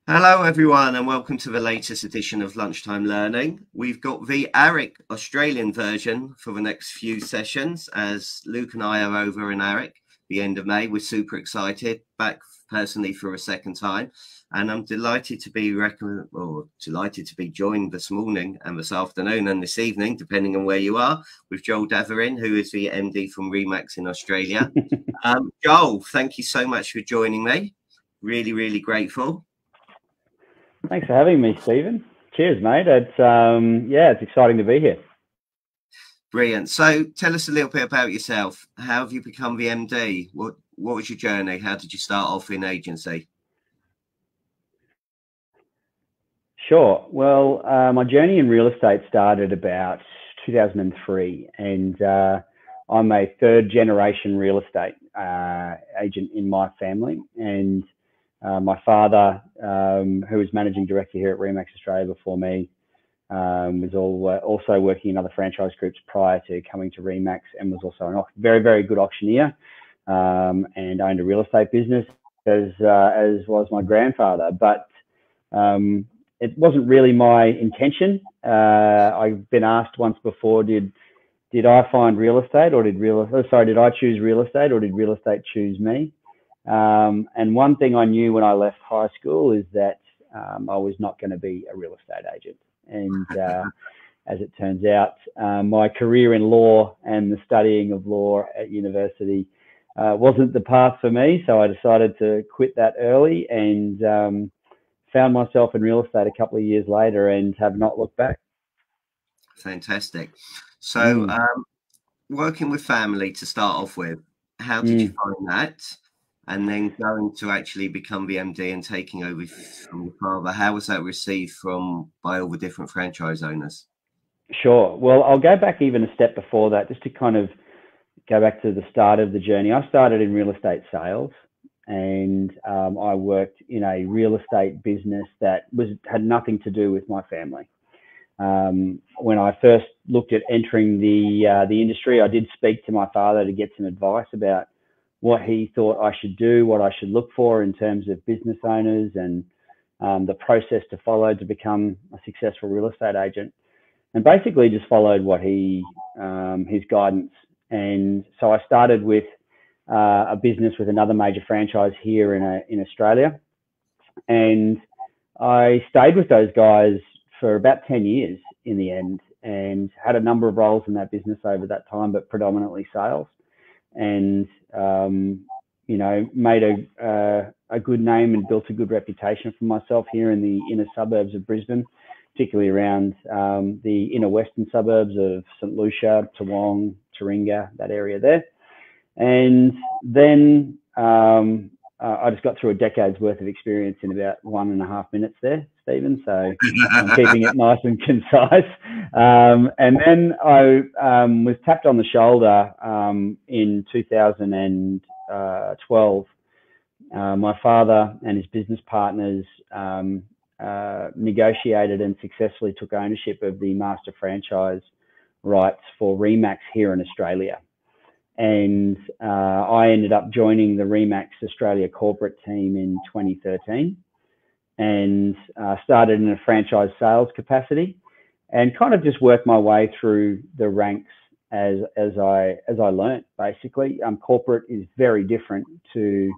Hello, everyone, and welcome to the latest edition of Lunchtime Learning. We've got the ARIC Australian version for the next few sessions, as Luke and I are over in ARIC the end of May. We're super excited, back personally for a second time, and I'm delighted to be joined this morning and this afternoon and this evening, depending on where you are, with Joel Davoren, who is the MD from Remax in Australia. Joel, thank you so much for joining me. Really, really grateful. Thanks for having me, Stephen. Cheers, mate. It's exciting to be here. Brilliant. So tell us a little bit about yourself. How have you become the MD? What was your journey? How did you start off in agency? Sure. Well, my journey in real estate started about 2003, and I'm a third generation real estate agent in my family. And my father, who was managing director here at Remax Australia before me, was also working in other franchise groups prior to coming to Remax, and was also a very, very good auctioneer, and owned a real estate business, as was my grandfather. But it wasn't really my intention. I've been asked once before, did I find real estate, or did I choose real estate, or did real estate choose me? And one thing I knew when I left high school is that I was not going to be a real estate agent. And as it turns out, my career in law and the studying of law at university wasn't the path for me. So I decided to quit that early, and found myself in real estate a couple of years later and have not looked back. Fantastic. So working with family to start off with, how did you find that? And then going to actually become the MD and taking over from your father, how was that received by all the different franchise owners? Sure. Well, I'll go back even a step before that, just to kind of go back to the start of the journey. I started in real estate sales, and I worked in a real estate business that had nothing to do with my family. When I first looked at entering the industry, I did speak to my father to get some advice about what he thought I should do, what I should look for in terms of business owners, and the process to follow to become a successful real estate agent, and basically just followed what his guidance. And so I started with a business with another major franchise here in Australia, and I stayed with those guys for about 10 years in the end, and had a number of roles in that business over that time, but predominantly sales. And made a good name and built a good reputation for myself here in the inner suburbs of Brisbane, particularly around the inner western suburbs of St Lucia, Toowong, Taringa, that area there. And then I just got through a decade's worth of experience in about 1.5 minutes there, Stephen. So I'm keeping it nice and concise. And then I was tapped on the shoulder in 2012. My father and his business partners negotiated and successfully took ownership of the master franchise rights for Remax here in Australia. And I ended up joining the Remax Australia corporate team in 2013, and started in a franchise sales capacity, and kind of just worked my way through the ranks as I learnt. Basically, corporate is very different to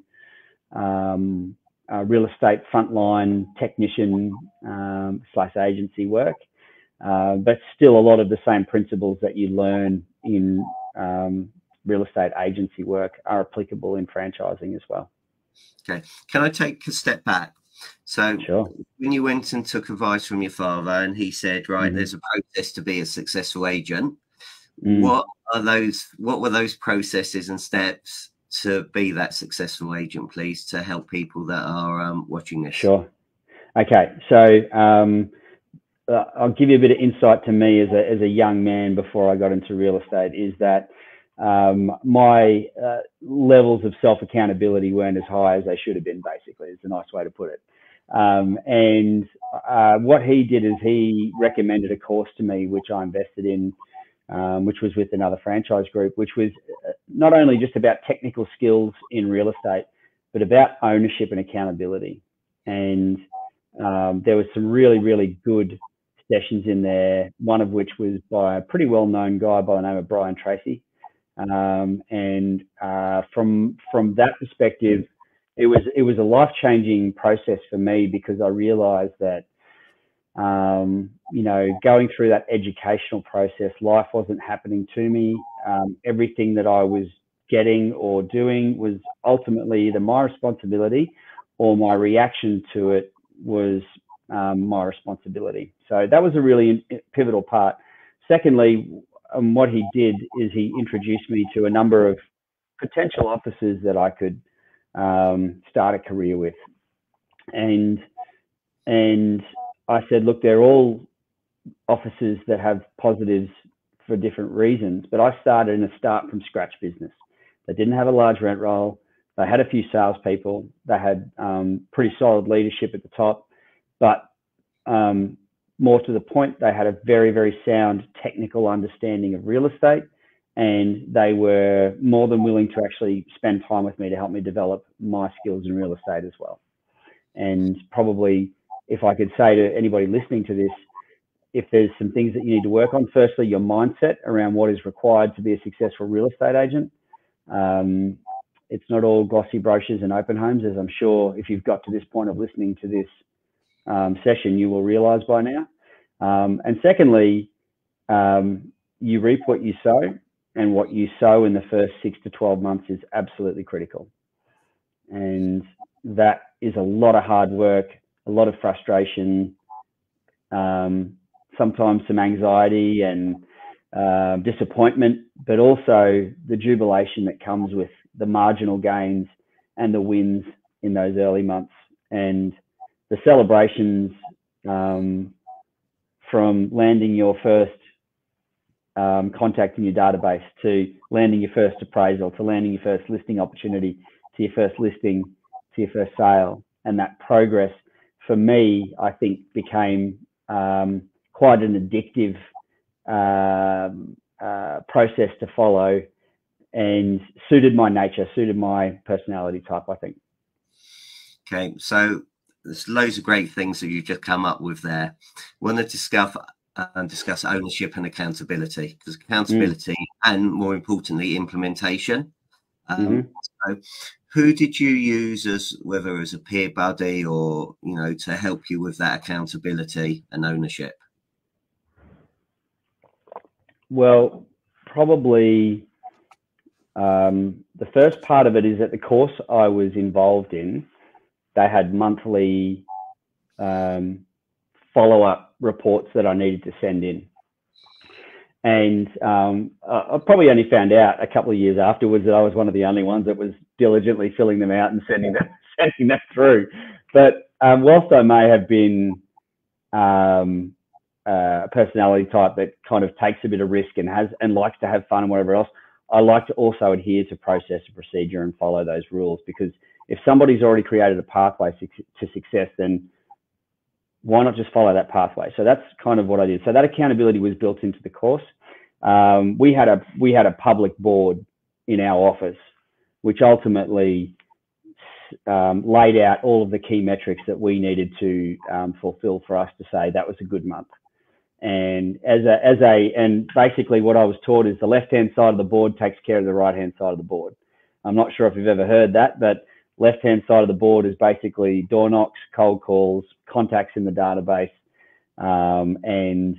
real estate frontline technician / agency work, but still a lot of the same principles that you learn in real estate agency work are applicable in franchising as well. Okay. Can I take a step back? So sure. When you went and took advice from your father and he said, right, there's a process to be a successful agent. What were those processes and steps to be that successful agent, please, to help people that are watching this? Sure. Okay. So I'll give you a bit of insight to me as a young man before I got into real estate, is that my levels of self-accountability weren't as high as they should have been, basically. It's a nice way to put it. And what he did is he recommended a course to me, which I invested in, which was with another franchise group, which was not only just about technical skills in real estate, but about ownership and accountability. And There was some really, really good sessions in there, one of which was by a pretty well-known guy by the name of Brian Tracy. From that perspective, it was a life-changing process for me, because I realized that, going through that educational process, life wasn't happening to me. Everything that I was getting or doing was ultimately either my responsibility or my reaction to it was my responsibility. So that was a really pivotal part. Secondly, what he did is he introduced me to a number of potential officers that I could start a career with. And I said, look, they're all officers that have positives for different reasons, but I started in a start from scratch business. They didn't have a large rent roll. They had a few salespeople. They had pretty solid leadership at the top, but more to the point, they had a very, very sound technical understanding of real estate, and they were more than willing to actually spend time with me to help me develop my skills in real estate as well. And probably, if I could say to anybody listening to this, if there's some things that you need to work on, firstly, your mindset around what is required to be a successful real estate agent. It's not all glossy brochures and open homes, as I'm sure if you've got to this point of listening to this session, you will realize by now. And secondly, you reap what you sow, and what you sow in the first 6 to 12 months is absolutely critical. And that is a lot of hard work, a lot of frustration, sometimes some anxiety and disappointment, but also the jubilation that comes with the marginal gains and the wins in those early months, and the celebrations from landing your first contact in your database, to landing your first appraisal, to landing your first listing opportunity, to your first listing, to your first sale. And that progress for me, I think, became quite an addictive process to follow, and suited my nature, suited my personality type, I think. Okay, so there's loads of great things that you've just come up with there. We want to discuss ownership and accountability, because accountability and, more importantly, implementation. So who did you use as, whether as a peer buddy or, to help you with that accountability and ownership? Well, probably the first part of it is that the course I was involved in, they had monthly follow-up reports that I needed to send in. And I probably only found out a couple of years afterwards that I was one of the only ones that was diligently filling them out and sending that through. But whilst I may have been a personality type that kind of takes a bit of risk and likes to have fun and whatever else, I like to also adhere to process and procedure and follow those rules, because if somebody's already created a pathway to success, then why not just follow that pathway? So that's kind of what I did. So that accountability was built into the course. We had a public board in our office, which ultimately laid out all of the key metrics that we needed to fulfill for us to say that was a good month. And and basically what I was taught is the left-hand side of the board takes care of the right-hand side of the board. I'm not sure if you've ever heard that, but left-hand side of the board is basically door knocks, cold calls, contacts in the database, and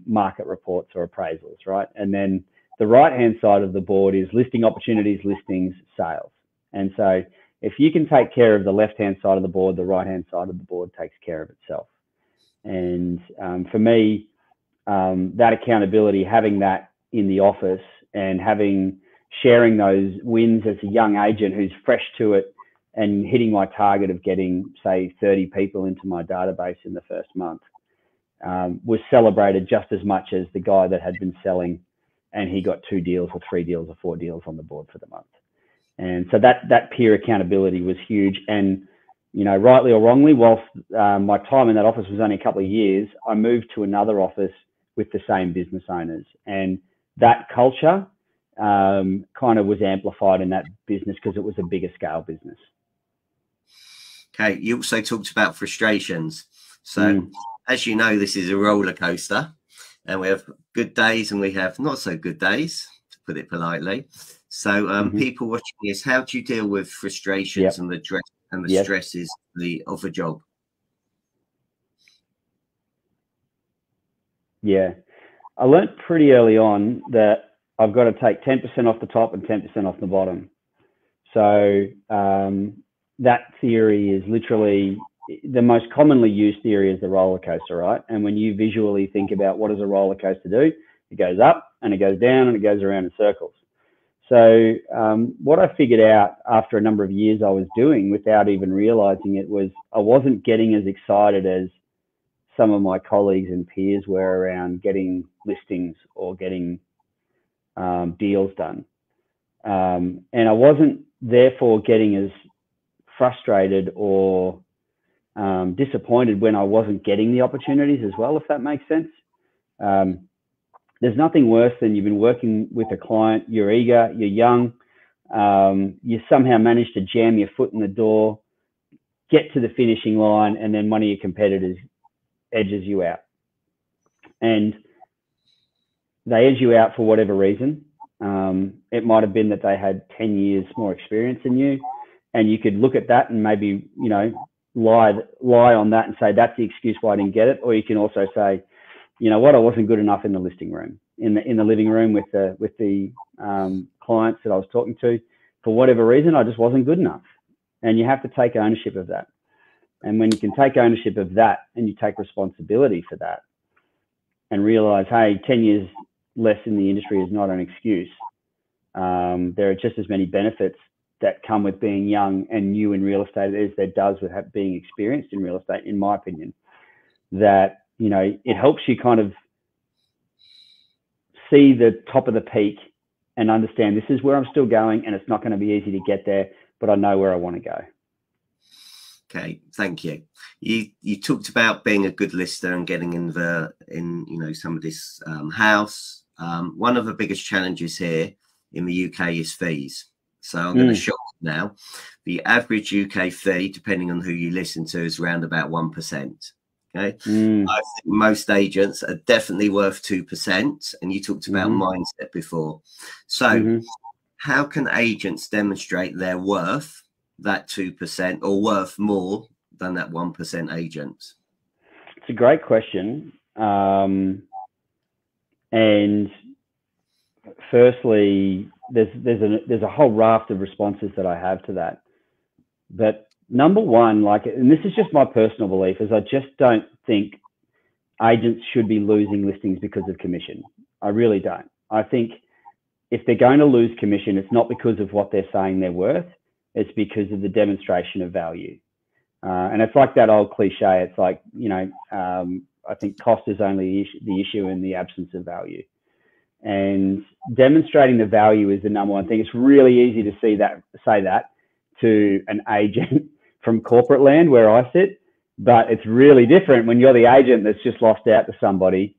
market reports or appraisals, right? And then the right-hand side of the board is listing opportunities, listings, sales. And so if you can take care of the left-hand side of the board, the right-hand side of the board takes care of itself. And for me, that accountability, having that in the office and sharing those wins as a young agent who's fresh to it and hitting my target of getting, say, 30 people into my database in the first month, was celebrated just as much as the guy that had been selling and he got 2 deals or 3 deals or 4 deals on the board for the month. And so that peer accountability was huge. And, rightly or wrongly, whilst my time in that office was only a couple of years, I moved to another office with the same business owners. And that culture kind of was amplified in that business because it was a bigger scale business. Okay, you also talked about frustrations. So, as you know, this is a roller coaster, and we have good days and we have not so good days, to put it politely. So, people watching this, how do you deal with frustrations and the stresses of a job? Yeah, I learnt pretty early on that I've got to take 10% off the top and 10% off the bottom. So that theory is literally the most commonly used theory is the roller coaster, right? And when you visually think about what does a roller coaster do, it goes up and it goes down and it goes around in circles. So what I figured out after a number of years I was doing without even realizing it was I wasn't getting as excited as some of my colleagues and peers were around getting listings or getting deals done. And I wasn't therefore getting as frustrated or disappointed when I wasn't getting the opportunities as well, if that makes sense. There's nothing worse than you've been working with a client, you're eager, you're young, you somehow manage to jam your foot in the door, get to the finishing line, and then one of your competitors edges you out. And they edge you out for whatever reason. It might have been that they had 10 years more experience than you, and you could look at that and maybe, you know, lie on that and say that's the excuse why I didn't get it. Or you can also say, you know what, I wasn't good enough in the listing room, in the living room with the clients that I was talking to. For whatever reason, I just wasn't good enough. And you have to take ownership of that. And when you can take ownership of that and you take responsibility for that and realize, hey, 10 years less in the industry is not an excuse. There are just as many benefits that come with being young and new in real estate as there does with being experienced in real estate, in my opinion. That, you know, it helps you kind of see the top of the peak and understand this is where I'm still going and it's not going to be easy to get there, but I know where I want to go. Okay, thank you. You talked about being a good lister and getting in you know, some of this house. One of the biggest challenges here in the UK is fees. So I'm going to shock you now. The average UK fee, depending on who you listen to, is around about 1%. Okay, I think most agents are definitely worth 2%, and you talked about mindset before. So how can agents demonstrate their worth, that 2%, or worth more than that 1% agent? It's a great question. And firstly, there's a whole raft of responses that I have to that. But number one, like, and this is just my personal belief, is I just don't think agents should be losing listings because of commission. I really don't. I think if they're going to lose commission, it's not because of what they're saying they're worth. It's because of the demonstration of value. And it's like that old cliche. It's like, you know, I think cost is only the issue in the absence of value. And demonstrating the value is the number one thing. It's really easy to say that to an agent from corporate land where I sit, but it's really different when you're the agent that's just lost out to somebody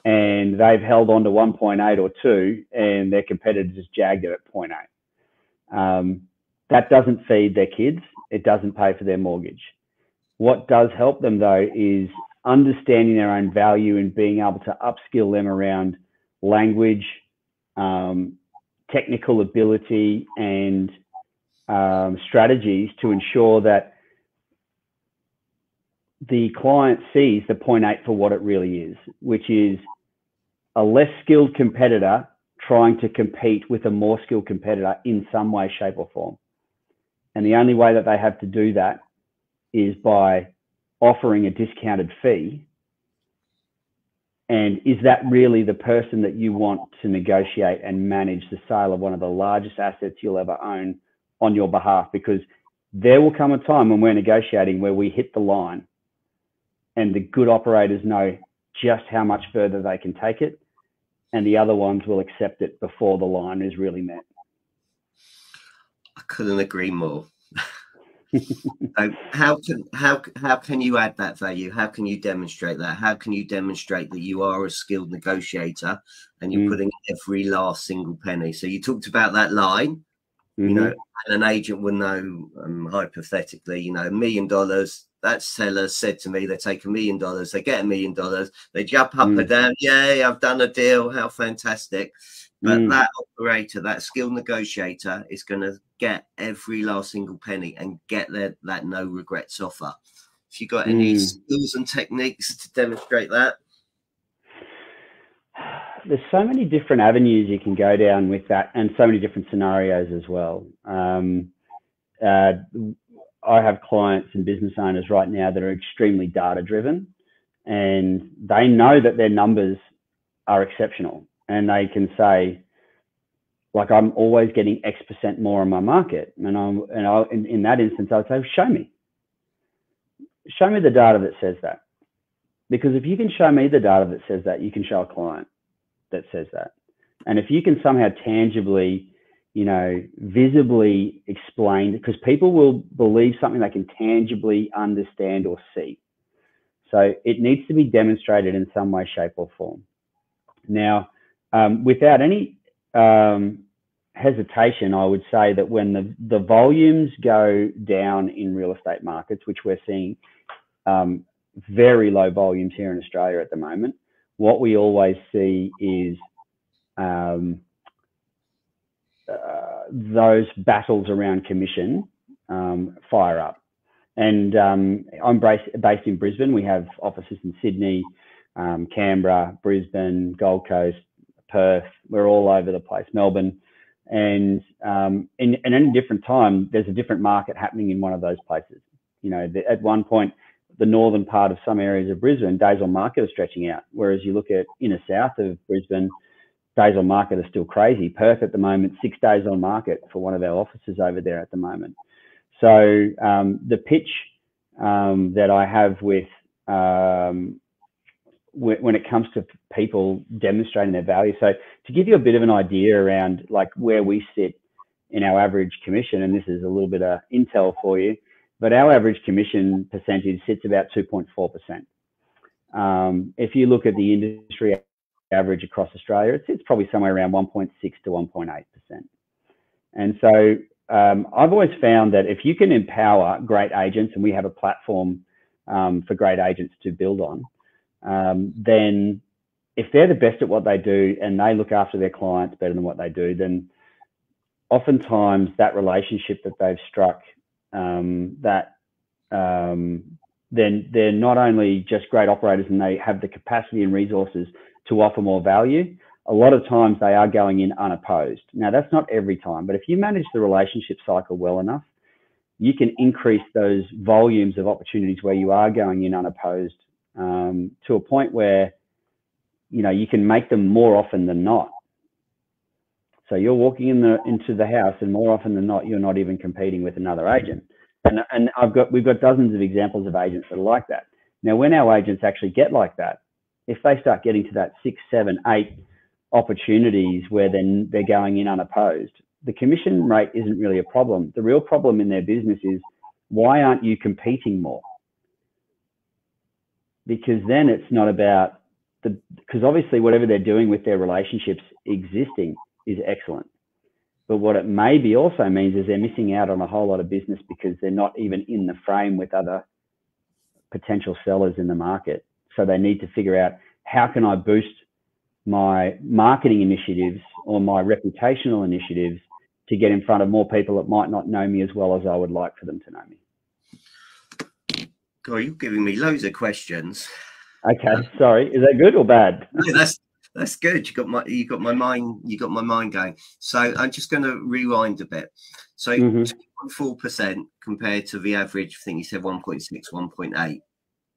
and they've held on to 1.8 or 2 and their competitor just jagged it at 0.8. That doesn't feed their kids. It doesn't pay for their mortgage. What does help them though is understanding their own value and being able to upskill them around language, technical ability, and strategies to ensure that the client sees the 0.8 for what it really is, which is a less skilled competitor trying to compete with a more skilled competitor in some way, shape, or form. And the only way that they have to do that is by offering a discounted fee. And is that really the person that you want to negotiate and manage the sale of one of the largest assets you'll ever own on your behalf? Because there will come a time when we're negotiating where we hit the line and the good operators know just how much further they can take it, and the other ones will accept it before the line is really met. I couldn't agree more. So how can you add that value? How can you demonstrate that? How can you demonstrate that you are a skilled negotiator and you're putting every last single penny? So you talked about that line. you know, and an agent will know, hypothetically, you know, $1 million. That seller said to me, they take $1 million, they get $1 million, they jump up and down. Yay, I've done a deal. How fantastic. But that operator, that skilled negotiator is going to get every last single penny and get that no regrets offer. If you've got any skills and techniques to demonstrate that. There's so many different avenues you can go down with that, and so many different scenarios as well. I have clients and business owners right now that are extremely data driven, and they know that their numbers are exceptional, and they can say, like, I'm always getting X% more on my market. And in that instance, I would say, show me the data that says that. Because if you can show me the data that says that, you can show a client that says that. And if you can somehow tangibly, you know, visibly explain, because people will believe something they can tangibly understand or see. So it needs to be demonstrated in some way, shape or form. Now, without any hesitation, I would say that when the volumes go down in real estate markets, which we're seeing very low volumes here in Australia at the moment, what we always see is those battles around commission fire up. And I'm based in Brisbane. We have offices in Sydney, Canberra, Brisbane, Gold Coast, Perth. We're all over the place, Melbourne. And in any different time, there's a different market happening in one of those places. You know, at one point, the northern part of some areas of Brisbane, days on market are stretching out. Whereas you look at inner south of Brisbane, days on market are still crazy. Perth at the moment, 6 days on market for one of our offices over there at the moment. So the pitch that I have with when it comes to people demonstrating their value. So to give you a bit of an idea around like where we sit in our average commission, and this is a little bit of intel for you, but our average commission percentage sits about 2.4%. If you look at the industry average across Australia, it's probably somewhere around 1.6 to 1.8%. And so I've always found that if you can empower great agents, and we have a platform for great agents to build on, then if they're the best at what they do and they look after their clients better than what they do, then oftentimes that relationship that they've struck, then they're not only just great operators and they have the capacity and resources to offer more value. A lot of times they are going in unopposed. Now, that's not every time, but if you manage the relationship cycle well enough, you can increase those volumes of opportunities where you are going in unopposed to a point where, you know, you can make them more often than not. So you're walking into the house, and more often than not, you're not even competing with another agent. And we've got dozens of examples of agents that are like that. Now, when our agents actually get like that, if they start getting to that 6, 7, 8 opportunities where then they're going in unopposed, the commission rate isn't really a problem. The real problem in their business is, why aren't you competing more? Because then it's not about because obviously whatever they're doing with their relationships existing is excellent. But what it maybe also means is they're missing out on a whole lot of business because they're not even in the frame with other potential sellers in the market. So they need to figure out, how can I boost my marketing initiatives or my reputational initiatives to get in front of more people that might not know me as well as I would like for them to know me. God, you're giving me loads of questions. Okay, sorry. Is that good or bad? No, that's good. You got my mind going. So I'm just going to rewind a bit. So 2.4% compared to the average, I think you said 1.6, 1.8.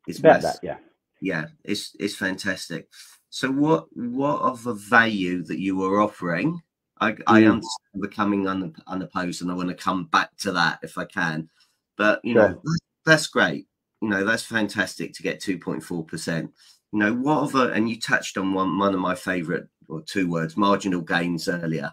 It's about that, yeah. Yeah, it's fantastic. So what of the value that you were offering? I understand becoming unopposed, and I want to come back to that if I can. But you know, that's great. You know, that's fantastic to get 2.4%. You know, what other, and you touched on one of my favorite, or two words, marginal gains earlier.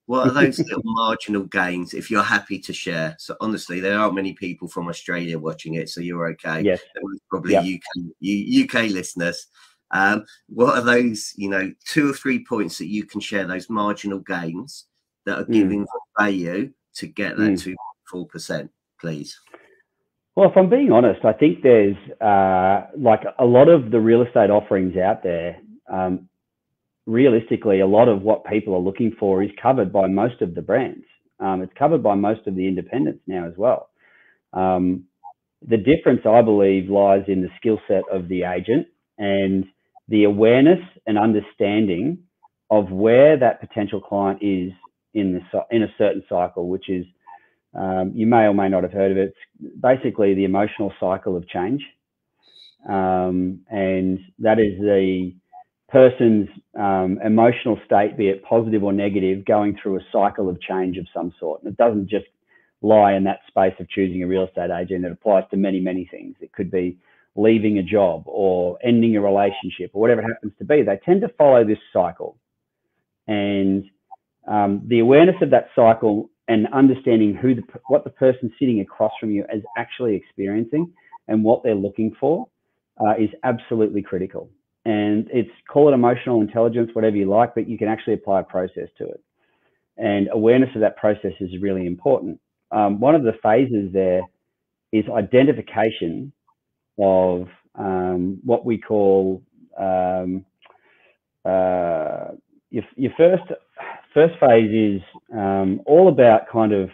What are those little marginal gains, if you're happy to share? So honestly, there aren't many people from Australia watching it, so you're okay. Yes. Probably UK listeners. What are those, you know, 2 or 3 points that you can share, those marginal gains that are giving value to get that 2.4%, please? Well, if I'm being honest, I think there's like a lot of the real estate offerings out there. Realistically, a lot of what people are looking for is covered by most of the brands. It's covered by most of the independents now as well. The difference, I believe, lies in the skill set of the agent and the awareness and understanding of where that potential client is in a certain cycle, which is, you may or may not have heard of it. It's basically the emotional cycle of change. And that is the person's emotional state, be it positive or negative, going through a cycle of change of some sort. And it doesn't just lie in that space of choosing a real estate agent. It applies to many, many things. It could be leaving a job or ending a relationship or whatever it happens to be. They tend to follow this cycle. And the awareness of that cycle and understanding what the person sitting across from you is actually experiencing and what they're looking for is absolutely critical. And call it emotional intelligence, whatever you like, but you can actually apply a process to it. And awareness of that process is really important. One of the phases there is identification of what we call your first phase is all about kind of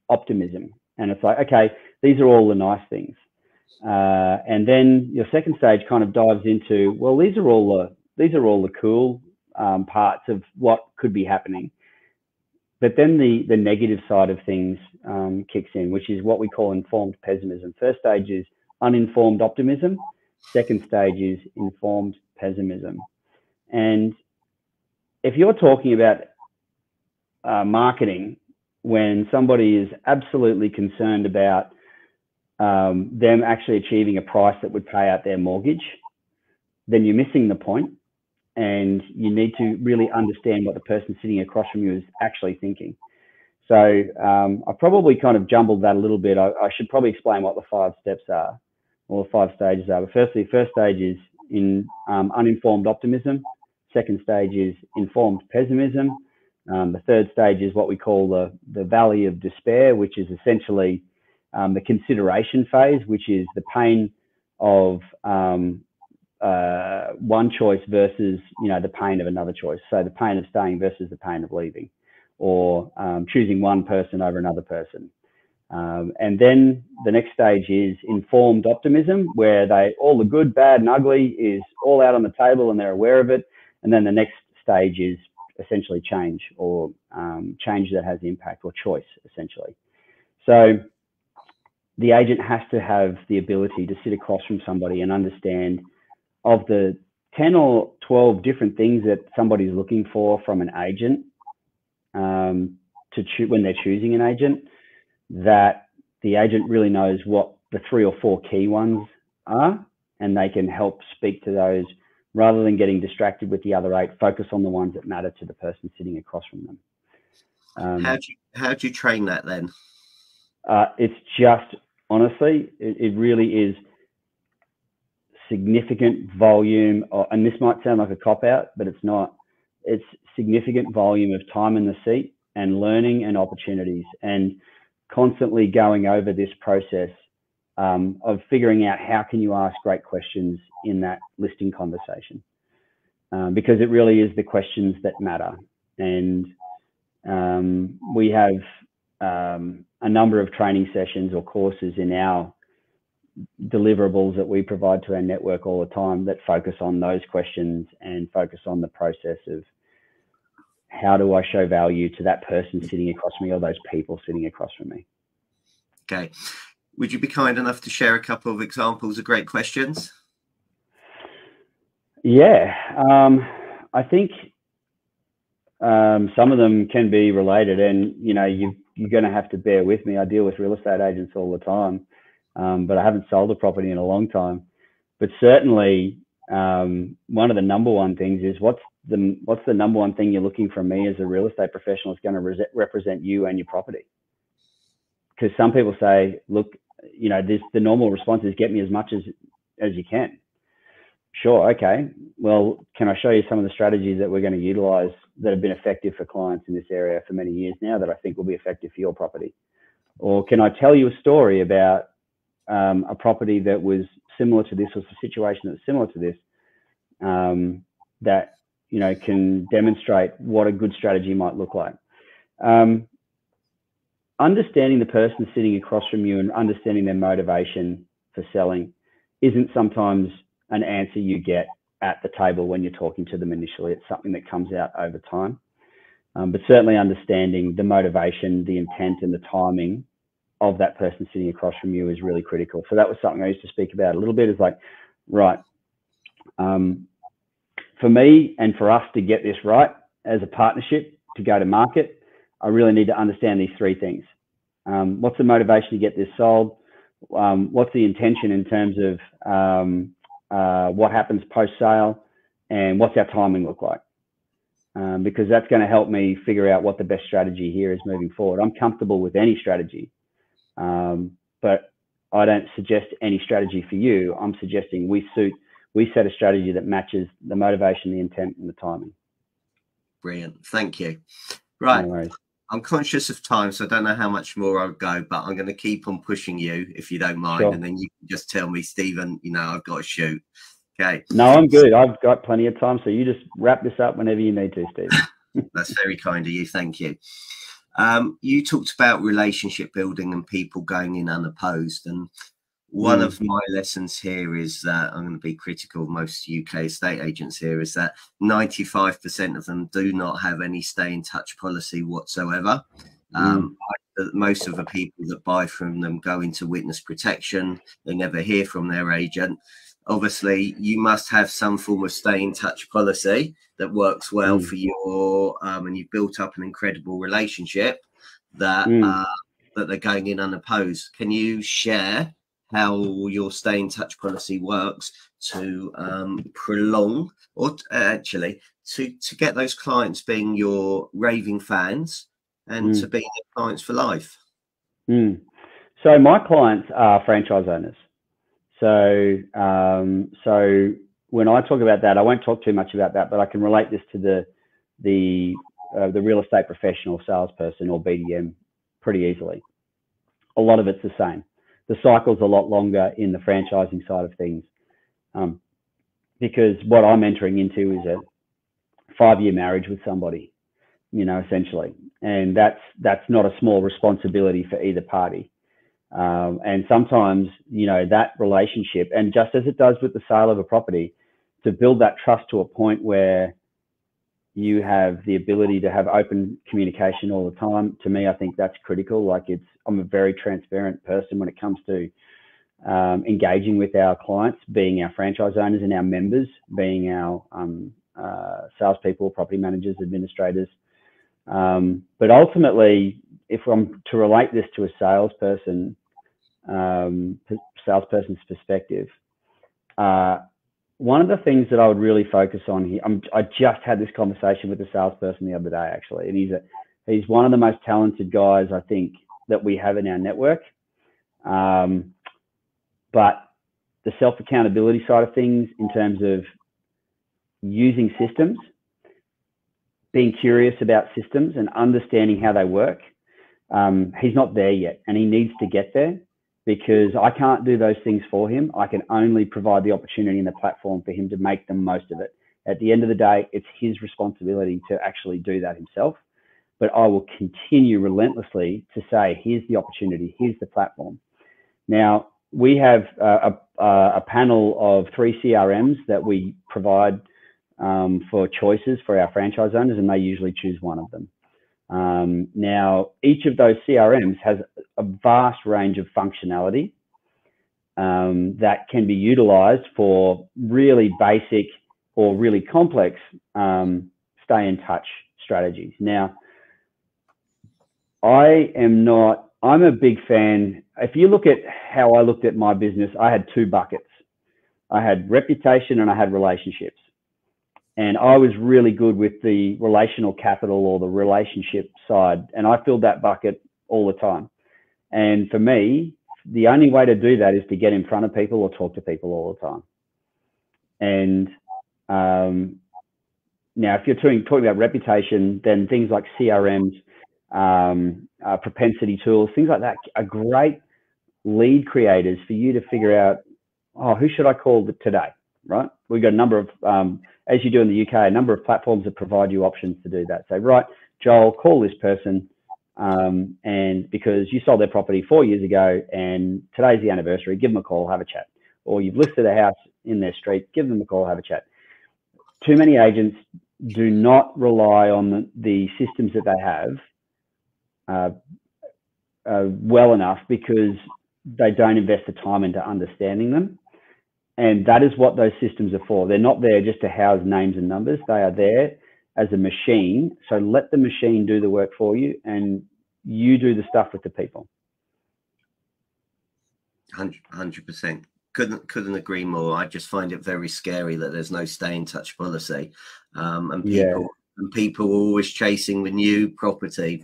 optimism. And it's like, okay, these are all the nice things. And then your second stage kind of dives into, well, these are all the cool parts of what could be happening. But then the negative side of things kicks in, which is what we call informed pessimism. First stage is uninformed optimism. Second stage is informed pessimism. And if you're talking about marketing, when somebody is absolutely concerned about them actually achieving a price that would pay out their mortgage, then you're missing the point. And you need to really understand what the person sitting across from you is actually thinking. So I probably kind of jumbled that a little bit. I should probably explain what the 5 steps are, or the 5 stages are. But firstly, first stage is uninformed optimism. Second stage is informed pessimism. The third stage is what we call the valley of despair, which is essentially the consideration phase, which is the pain of one choice versus, the pain of another choice. So the pain of staying versus the pain of leaving, or choosing one person over another person. And then the next stage is informed optimism, where all the good, bad, and ugly is all out on the table and they're aware of it. And then the next stage is essentially change, or change that has impact, or choice, essentially. So the agent has to have the ability to sit across from somebody and understand of the 10 or 12 different things that somebody's looking for from an agent when they're choosing an agent, that the agent really knows what the 3 or 4 key ones are, and they can help speak to those rather than getting distracted with the other 8. Focus on the ones that matter to the person sitting across from them. How do you train that then? It's just, honestly, it really is significant volume, and this might sound like a cop-out, but it's not. It's significant volume of time in the seat and learning and opportunities, and constantly going over this process of figuring out how can you ask great questions in that listing conversation, because it really is the questions that matter. And we have a number of training sessions or courses in our deliverables that we provide to our network all the time that focus on those questions and focus on the process of how do I show value to that person sitting across from me, or those people sitting across from me. Okay. Would you be kind enough to share a couple of examples of great questions? Yeah. I think some of them can be related, and, you're going to have to bear with me. I deal with real estate agents all the time. But I haven't sold a property in a long time. But certainly, one of the number one things is what's the number one thing you're looking from me as a real estate professional is going to represent you and your property. Because some people say, look, the normal response is get me as much as you can. Sure. Okay. Well, can I show you some of the strategies that we're going to utilize that have been effective for clients in this area for many years now that I think will be effective for your property? Or can I tell you a story about a property that was similar to this, or a situation that's similar to this, that, you know, can demonstrate what a good strategy might look like? Understanding the person sitting across from you and understanding their motivation for selling isn't sometimes an answer you get at the table when you're talking to them initially. It's something that comes out over time. But certainly understanding the motivation, the intent, and the timing of that person sitting across from you is really critical. So that was something I used to speak about a little bit. Is like, right, for me and for us to get this right as a partnership to go to market, I really need to understand these three things. What's the motivation to get this sold? What's the intention in terms of what happens post-sale? And what's our timing look like? Because that's going to help me figure out what the best strategy here is moving forward. I'm comfortable with any strategy, but I don't suggest any strategy for you. I'm suggesting we set a strategy that matches the motivation, the intent, and the timing. Brilliant. Thank you. Right. No worries. I'm conscious of time, so I don't know how much more I'll go, but I'm going to keep on pushing you if you don't mind. Sure. And then you can just tell me, Stephen, you know, I've got to shoot. Okay. No, I'm good. I've got plenty of time. So you just wrap this up whenever you need to, Steve. That's very kind of you. Thank you. You talked about relationship building and people going in unopposed. And one of my lessons here is that I'm going to be critical of most UK estate agents here, is that 95% of them do not have any stay in touch policy whatsoever. Most of the people that buy from them go into witness protection. They never hear from their agent. Obviously, you must have some form of stay in touch policy that works well for your, and you've built up an incredible relationship that, that they're going in unopposed. Can you share how your stay in touch policy works to prolong, or actually to get those clients being your raving fans and to be their clients for life? So my clients are franchise owners. So when I talk about that, I won't talk too much about that, but I can relate this to the real estate professional, salesperson, or BDM pretty easily. A lot of it's the same. The cycle's a lot longer in the franchising side of things, because what I'm entering into is a 5-year marriage with somebody, you know, essentially, and that's not a small responsibility for either party. And sometimes, you know, that relationship, and just as it does with the sale of a property, to build that trust to a point where you have the ability to have open communication all the time. To me, I think that's critical. Like, I'm a very transparent person when it comes to engaging with our clients, being our franchise owners, and our members, being our salespeople, property managers, administrators. But ultimately, if I'm to relate this to a salesperson's perspective, one of the things that I would really focus on here, I just had this conversation with a salesperson the other day, actually, and he's one of the most talented guys, I think, that we have in our network. But the self-accountability side of things, in terms of using systems, being curious about systems and understanding how they work, he's not there yet, and he needs to get there, because I can't do those things for him. I can only provide the opportunity and the platform for him to make the most of it. At the end of the day, it's his responsibility to actually do that himself. But I will continue relentlessly to say, here's the opportunity, here's the platform. Now, we have a panel of 3 CRMs that we provide for choices for our franchise owners, and they usually choose one of them. Now, each of those CRMs has a vast range of functionality that can be utilized for really basic or really complex stay in touch strategies. Now, I'm a big fan. If you look at how I looked at my business, I had 2 buckets. I had reputation and I had relationships. And I was really good with the relational capital, or the relationship side. And I filled that bucket all the time. And for me, the only way to do that is to get in front of people or talk to people all the time. And now, if you're talking about reputation, then things like CRMs, propensity tools, things like that are great lead creators for you to figure out, oh, who should I call today, right? We've got a number of, as you do in the UK, a number of platforms that provide you options to do that. So, right, Joel, call this person, and because you sold their property 4 years ago and today's the anniversary, give them a call, have a chat. Or you've listed a house in their street, give them a call, have a chat. Too many agents do not rely on the systems that they have well enough because they don't invest the time into understanding them. And that is what those systems are for. They're not there just to house names and numbers. They are there as a machine. So let the machine do the work for you and you do the stuff with the people. 100%. Couldn't agree more. I just find it very scary that there's no stay in touch policy, and people are always chasing the new property.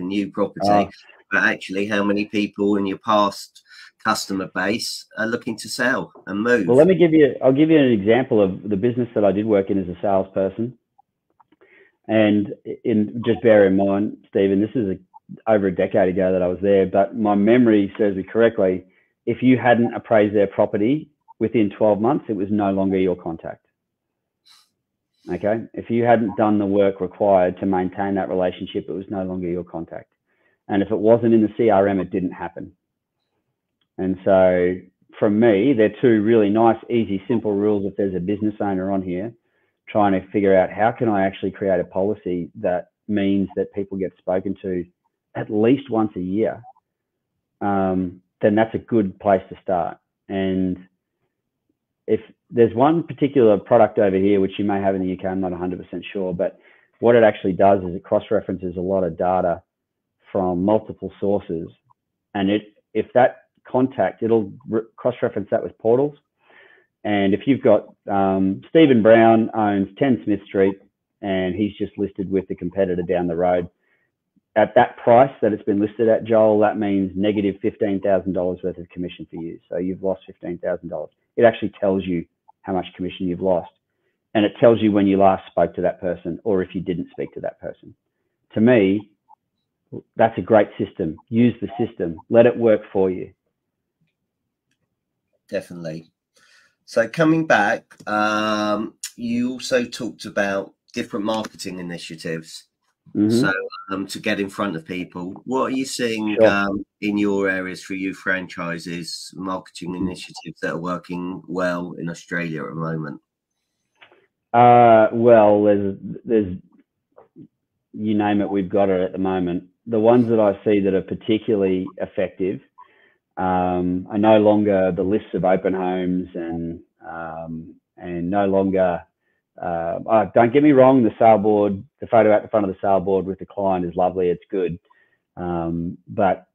But actually, how many people in your past customer base are looking to sell and move? Well, I'll give you an example of the business that I did work in as a salesperson. And just bear in mind, Stephen, this is over a decade ago that I was there, but my memory serves me correctly. If you hadn't appraised their property within 12 months, it was no longer your contact. Okay. If you hadn't done the work required to maintain that relationship, it was no longer your contact. And if it wasn't in the CRM, it didn't happen. And so from me, they're two really nice, easy, simple rules. If there's a business owner on here trying to figure out how can I actually create a policy that means that people get spoken to at least once a year, then that's a good place to start. And if there's one particular product over here, which you may have in the UK, I'm not 100% sure, but what it actually does is it cross-references a lot of data from multiple sources. And if that contact, it'll cross-reference that with portals. And if you've got Stephen Brown owns 10 Smith Street and he's just listed with the competitor down the road, at that price that it's been listed at, Joel, that means negative $15,000 worth of commission for you. So you've lost $15,000. It actually tells you how much commission you've lost. And it tells you when you last spoke to that person or if you didn't speak to that person. To me, that's a great system. Use the system. Let it work for you. Definitely. So coming back, you also talked about different marketing initiatives. Mm-hmm. So to get in front of people, what are you seeing in your areas for you franchises, marketing initiatives that are working well in Australia at the moment? Well, there's you name it, we've got it at the moment. The ones that I see that are particularly effective are no longer the lists of open homes and no longer. Don't get me wrong, the sale board, the photo at the front of the sale board with the client is lovely. It's good. But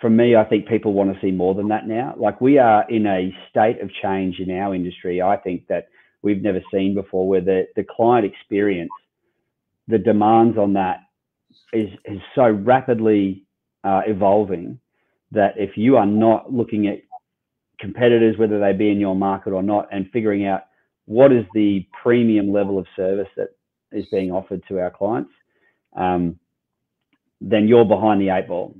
for me, I think people want to see more than that now. Like, we are in a state of change in our industry, I think, that we've never seen before, where the client experience, the demands on that is so rapidly evolving that if you are not looking at competitors, whether they be in your market or not, and figuring out what is the premium level of service that is being offered to our clients, then you're behind the eight ball.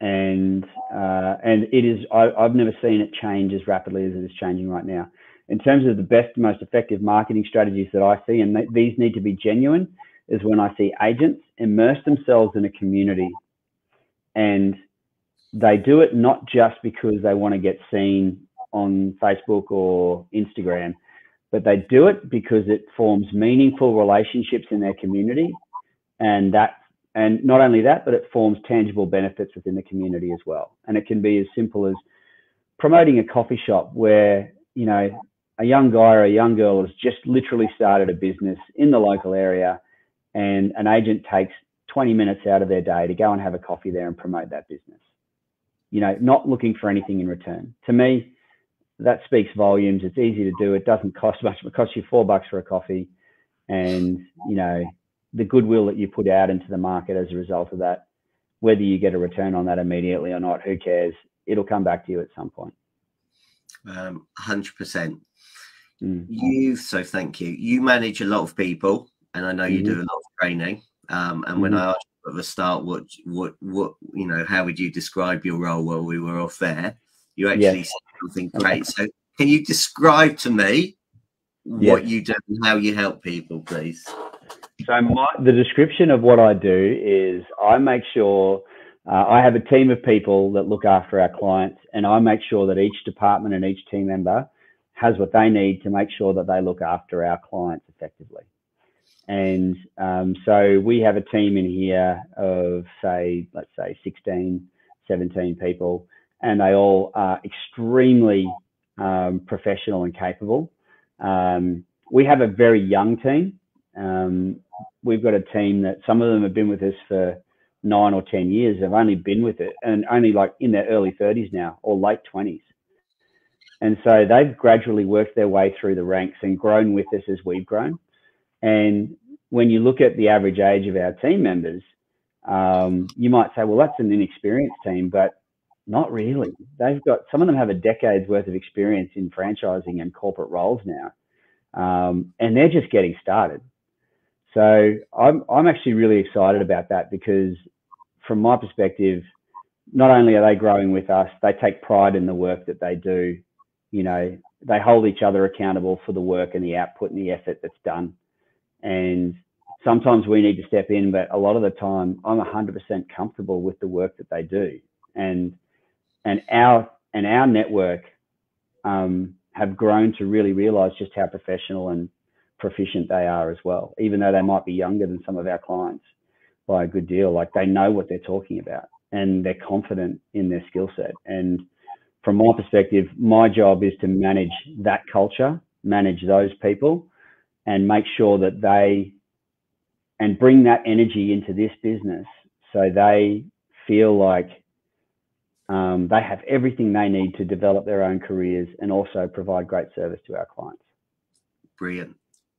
And it is, I've never seen it change as rapidly as it is changing right now. In terms of the best, most effective marketing strategies that I see, and these need to be genuine, is when I see agents immerse themselves in a community, and they do it not just because they want to get seen on Facebook or Instagram, but they do it because it forms meaningful relationships in their community, and not only that, but it forms tangible benefits within the community as well. And it can be as simple as promoting a coffee shop where, you know, a young guy or a young girl has just literally started a business in the local area, and an agent takes 20 minutes out of their day to go and have a coffee there and promote that business. You know, not looking for anything in return. To me, that speaks volumes. It's easy to do. It doesn't cost much. It costs you $4 for a coffee. And, you know, the goodwill that you put out into the market as a result of that, whether you get a return on that immediately or not, who cares? It'll come back to you at some point. 100%. So thank you. You manage a lot of people, and I know you do a lot of training. And when I asked you at the start, what, you know, how would you describe your role while we were off there? You actually said something great. So can you describe to me what you do and how you help people, please? So the description of what I do is I make sure I have a team of people that look after our clients, and I make sure that each department and each team member has what they need to make sure that they look after our clients effectively. And so we have a team in here of, say, let's say 16, 17 people, and they all are extremely professional and capable. We have a very young team. We've got a team that some of them have been with us for 9 or 10 years. They've only been with it and only like in their early 30s now or late 20s. And so they've gradually worked their way through the ranks and grown with us as we've grown. And when you look at the average age of our team members, you might say, well, that's an inexperienced team, but not really. They've got, some of them have a decade's worth of experience in franchising and corporate roles now. And they're just getting started. So I'm actually really excited about that, because from my perspective, not only are they growing with us, they take pride in the work that they do. You know, they hold each other accountable for the work and the output and the effort that's done. And sometimes we need to step in, but a lot of the time I'm 100% comfortable with the work that they do. And our network have grown to really realize just how professional and proficient they are as well, even though they might be younger than some of our clients by a good deal. Like, they know what they're talking about and they're confident in their skill set. And from my perspective, my job is to manage that culture, manage those people, and make sure that and bring that energy into this business so they feel like they have everything they need to develop their own careers and also provide great service to our clients. Brilliant.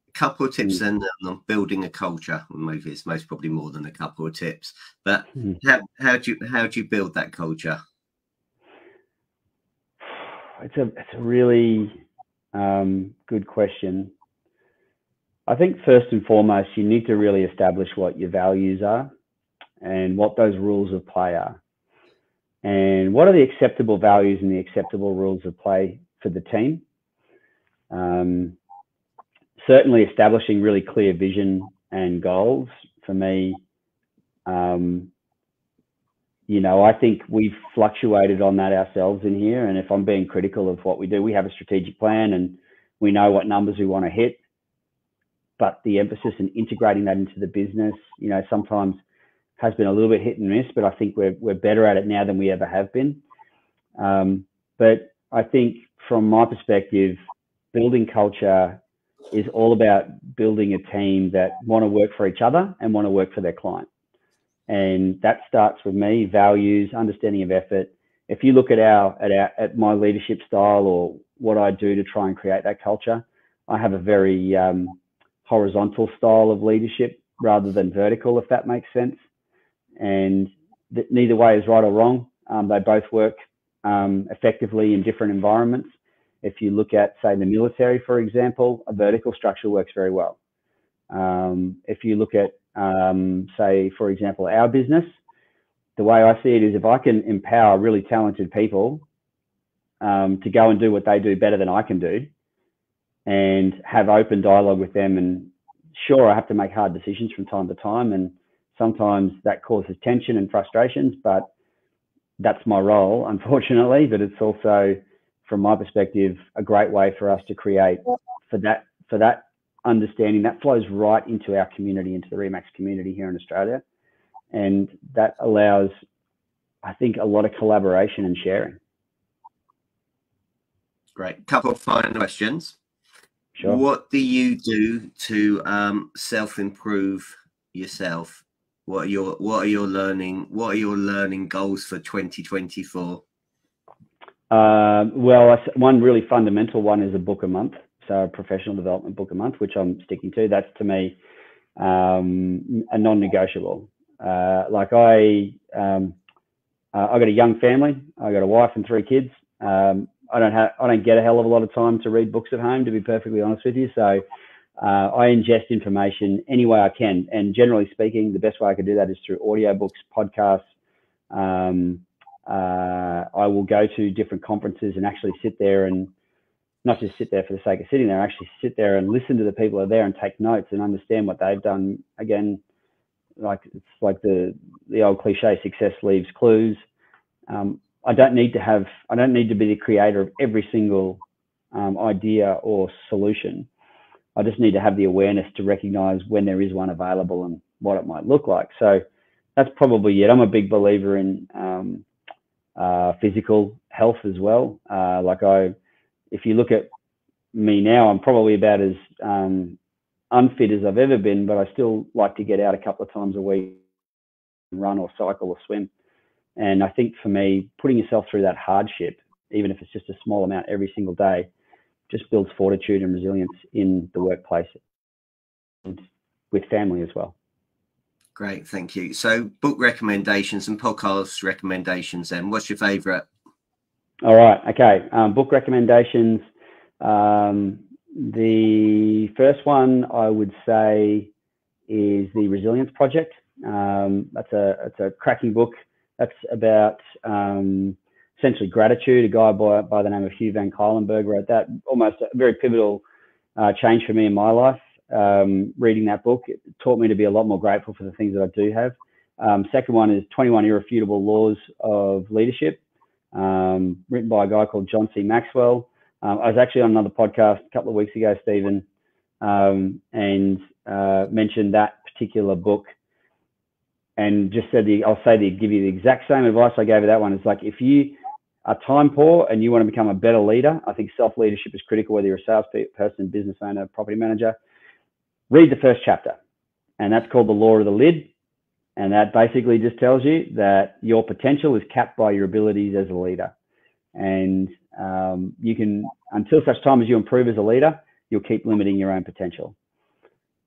A couple of tips then on building a culture. Maybe it's most probably more than a couple of tips, but how do you build that culture? It's a really good question. I think first and foremost, you need to really establish what your values are and what those rules of play are. And what are the acceptable values and the acceptable rules of play for the team? Certainly establishing really clear vision and goals for me. You know, I think we've fluctuated on that ourselves in here. And if I'm being critical of what we do, we have a strategic plan and we know what numbers we want to hit. But the emphasis in integrating that into the business, you know, sometimes has been a little bit hit and miss, but I think we're better at it now than we ever have been. But I think from my perspective, building culture is all about building a team that want to work for each other and want to work for their client. And that starts with me, values, understanding of effort. If you look at my leadership style or what I do to try and create that culture, I have a very horizontal style of leadership rather than vertical, if that makes sense. And neither way is right or wrong. They both work effectively in different environments. If you look at, say, the military, for example, a vertical structure works very well. If you look at, say, for example, our business, the way I see it is if I can empower really talented people to go and do what they do better than I can do and have open dialogue with them. And sure, I have to make hard decisions from time to time, and sometimes that causes tension and frustrations, but that's my role, unfortunately. But it's also, from my perspective, a great way for us to create for that understanding that flows right into our community, into the Remax community here in Australia. And that allows, I think, a lot of collaboration and sharing. Great. Couple of final questions. Sure. What do you do to self-improve yourself? What are your learning goals for 2024? Well, one really fundamental one is a book a month. So a professional development book a month, which I'm sticking to. That's to me a non-negotiable. Like I got a young family. I got a wife and 3 kids. I don't get a hell of a lot of time to read books at home, to be perfectly honest with you. So I ingest information any way I can. And generally speaking, the best way I can do that is through audiobooks, podcasts. I will go to different conferences and actually sit there and not just sit there for the sake of sitting there, actually sit there and listen to the people who are there and take notes and understand what they've done. Again, it's like the old cliche, success leaves clues. I don't need to be the creator of every single idea or solution. I just need to have the awareness to recognize when there is one available and what it might look like. So that's probably it. I'm a big believer in physical health as well. If you look at me now, I'm probably about as unfit as I've ever been, but I still like to get out a couple of times a week and run or cycle or swim. And I think for me, putting yourself through that hardship, even if it's just a small amount every single day, just builds fortitude and resilience in the workplace and with family as well. Great, thank you. So book recommendations and podcast recommendations then. What's your favourite? All right, okay. Book recommendations. The first one I would say is The Resilience Project. It's a cracking book. That's about essentially gratitude. A guy by the name of Hugh Van Cuylenberg wrote that. Almost a very pivotal change for me in my life. Reading that book, it taught me to be a lot more grateful for the things that I do have. Second one is 21 Irrefutable Laws of Leadership, written by a guy called John C. Maxwell. I was actually on another podcast a couple of weeks ago, Stephen, and mentioned that particular book and just said, give you the exact same advice I gave you that one. It's like, if you are time poor and you want to become a better leader, I think self-leadership is critical, whether you're a salesperson, business owner, property manager. Read the first chapter, and that's called The Law of the Lid. And that basically just tells you that your potential is capped by your abilities as a leader. And you can, until such time as you improve as a leader, you'll keep limiting your own potential.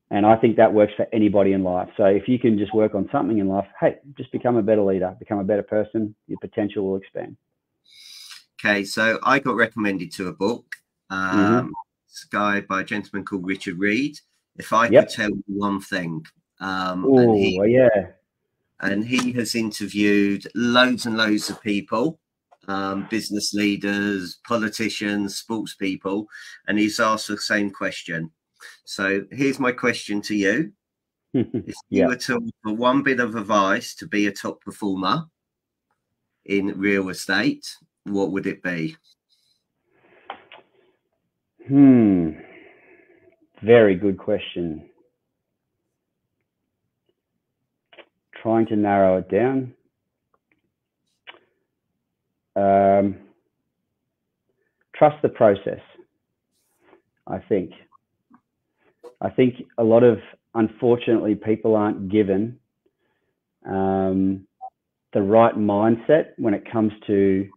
And I think that works for anybody in life. So if you can just work on something in life, hey, just become a better leader, become a better person, your potential will expand. Okay, so I got recommended to a book. It's a guy by a gentleman called Richard Reed. If I could tell you one thing, and he has interviewed loads and loads of people, business leaders, politicians, sports people, and he's asked the same question. So here's my question to you. If you were to offer one bit of advice to be a top performer in real estate, what would it be? Very good question. Trying to narrow it down. Trust the process, I think. I think a lot of, unfortunately, people aren't given the right mindset when it comes to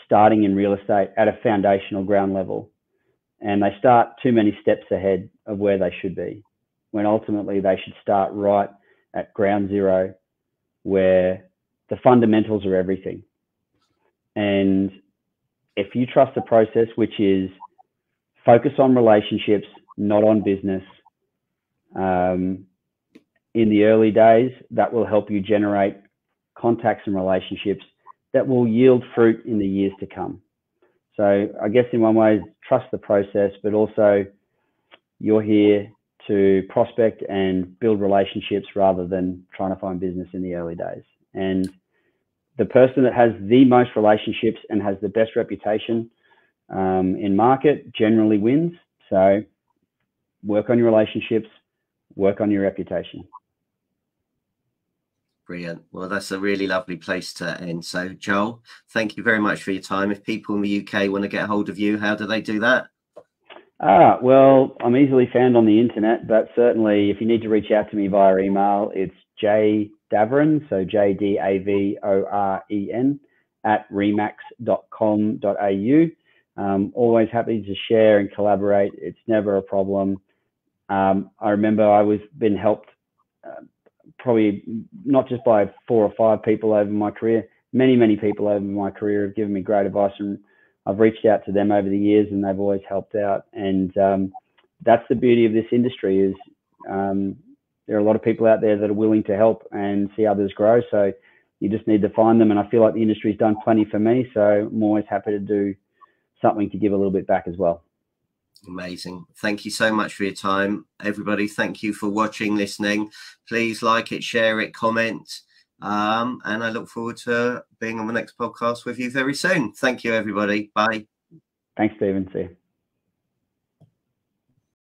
starting in real estate at a foundational ground level. And they start too many steps ahead of where they should be, when ultimately they should start right at ground zero, where the fundamentals are everything. And if you trust the process, which is focus on relationships, not on business, in the early days, that will help you generate contacts and relationships that will yield fruit in the years to come. So I guess in one way, trust the process, but also you're here to prospect and build relationships rather than trying to find business in the early days. And the person that has the most relationships and has the best reputation in market generally wins. So work on your relationships, work on your reputation. Brilliant. Well, that's a really lovely place to end. So, Joel, thank you very much for your time. If people in the UK want to get a hold of you, how do they do that? Well, I'm easily found on the internet, but certainly if you need to reach out to me via email, it's jdavoren, so JDAVOREN @remax.com.au. Always happy to share and collaborate. It's never a problem. I remember I was been helped probably not just by 4 or 5 people over my career. Many people over my career have given me great advice, and I've reached out to them over the years, and they've always helped out. And that's the beauty of this industry is there are a lot of people out there that are willing to help and see others grow. So you just need to find them. And I feel like the industry's done plenty for me. So I'm always happy to do something to give a little bit back as well. Amazing. Thank you so much for your time, everybody. Thank you for watching, listening. Please like it, share it, comment. And I look forward to being on the next podcast with you very soon. Thank you, everybody. Bye. Thanks, Stephen. See you.